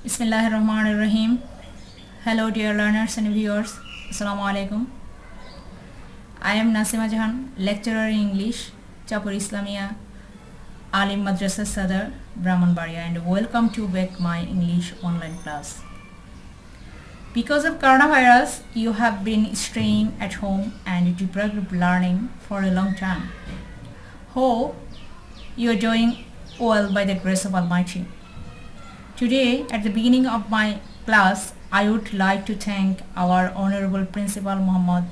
Bismillahirrahmanirrahim. Hello dear learners and viewers. Assalamu alaikum. I am Nasima Jahan, lecturer in English, Chapur Islamia, Alim Madrasa Sadar, Brahmanbaria, and welcome to back my English online class. Because of coronavirus, you have been staying at home and deprived learning for a long time. Hope you are doing well by the grace of Almighty. Today, at the beginning of my class, I would like to thank our Honorable Principal Muhammad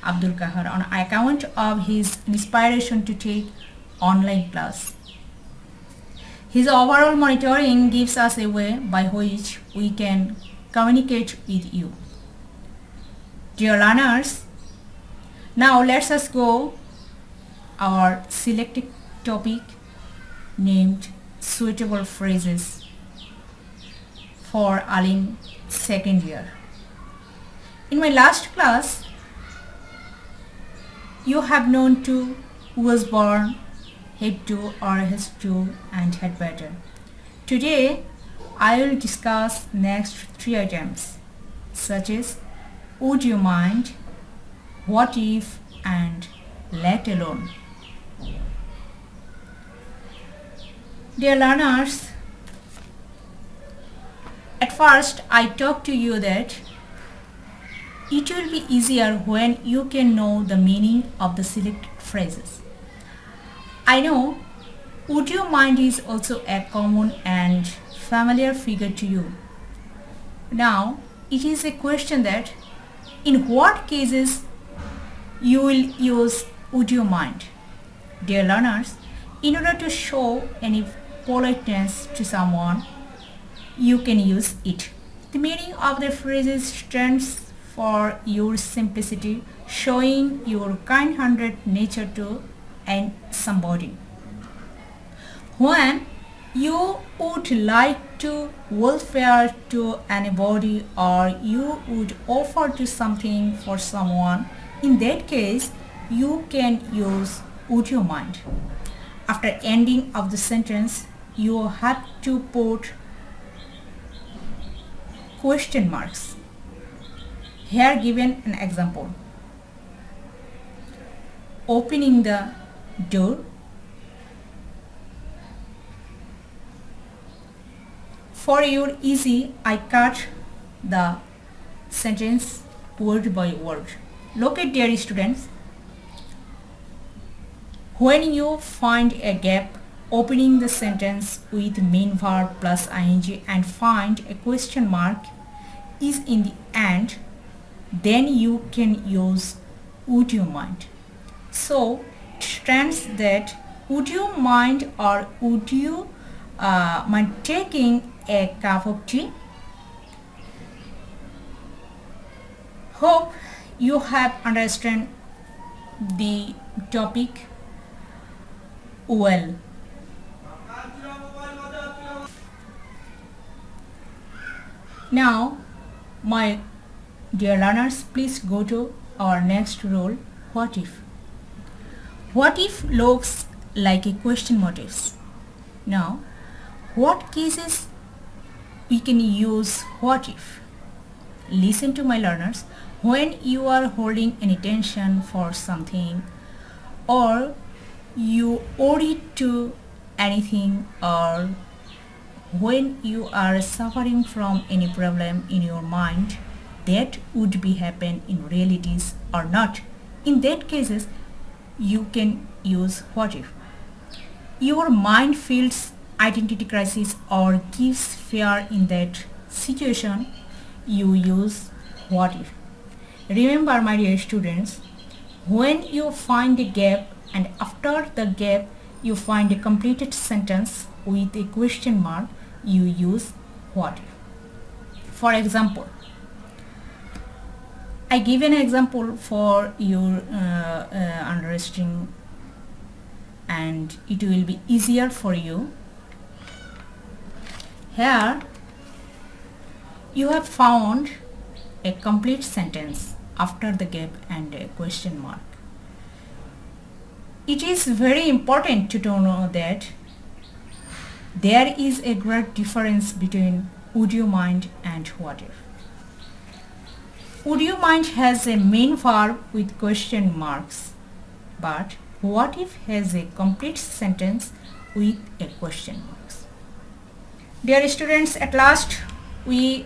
Abdul Kahar on account of his inspiration to take online class. His overall monitoring gives us a way by which we can communicate with you. Dear learners, now let us go our selected topic named suitable phrases for Alim second year. In my last class, you have known to who was born, head to or has to, and had better. Today, I will discuss next three items such as would you mind, what if, and let alone. Dear learners, at first I talk to you that it will be easier when you can know the meaning of the selected phrases. I know would you mind is also a common and familiar figure to you. Now it is a question that in what cases you will use would you mind. Dear learners, in order to show any politeness to someone, you can use it. The meaning of the phrases stands for your simplicity, showing your kind-hearted nature to somebody. When you would like to welfare to anybody or you would offer to something for someone, in that case you can use would you mind. After ending of the sentence, you have to put question marks. Here given an example. Opening the door. For your easy, I cut the sentence word by word. Look at dear students. When you find a gap, opening the sentence with main verb plus ing and find a question mark is in the end, then you can use would you mind. So it stands that would you mind or would you mind taking a cup of tea? Hope you have understood the topic well. Now, my dear learners, please go to our next rule, what if. What if looks like a question motifs. Now, what cases we can use what if? Listen to my learners, when you are holding any tension for something or you owe it to anything or when you are suffering from any problem in your mind that would be happen in realities or not, in that cases you can use what if. Your mind feels identity crisis or gives fear in that situation, you use what if. Remember my dear students, when you find a gap and after the gap you find a completed sentence with a question mark, you use what if. For example, I give an example for your understanding and it will be easier for you. Here you have found a complete sentence after the gap and a question mark. It is very important to know that there is a great difference between would you mind and what if. Would you mind has a main verb with question marks, but what if has a complete sentence with a question marks. Dear students, at last we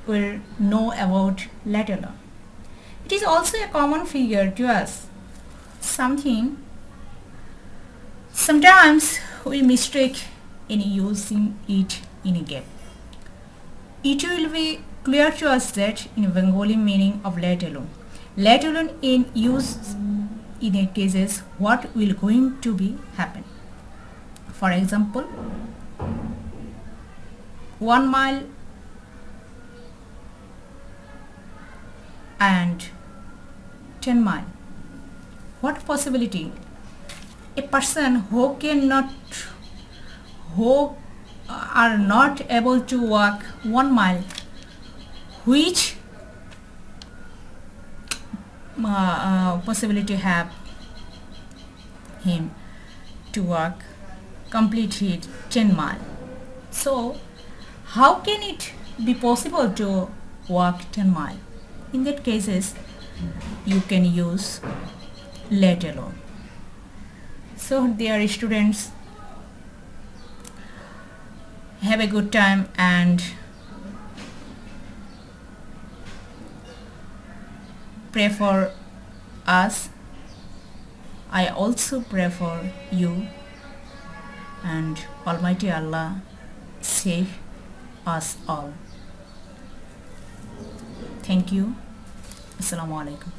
will know about let alone. It is also a common figure to us. Sometimes we mistake in using it in a gap. It will be clear to us that in Bengali meaning of let alone in use in a cases what will going to be happen. For example, 1 mile and 10 mile. What possibility? A person who are not able to walk 1 mile, which possibility have him to walk complete 10 mile. So how can it be possible to walk 10 mile? In that cases you can use let alone. So dear students, have a good time and pray for us. I also pray for you, and Almighty Allah save us all. Thank you. Assalamu alaikum.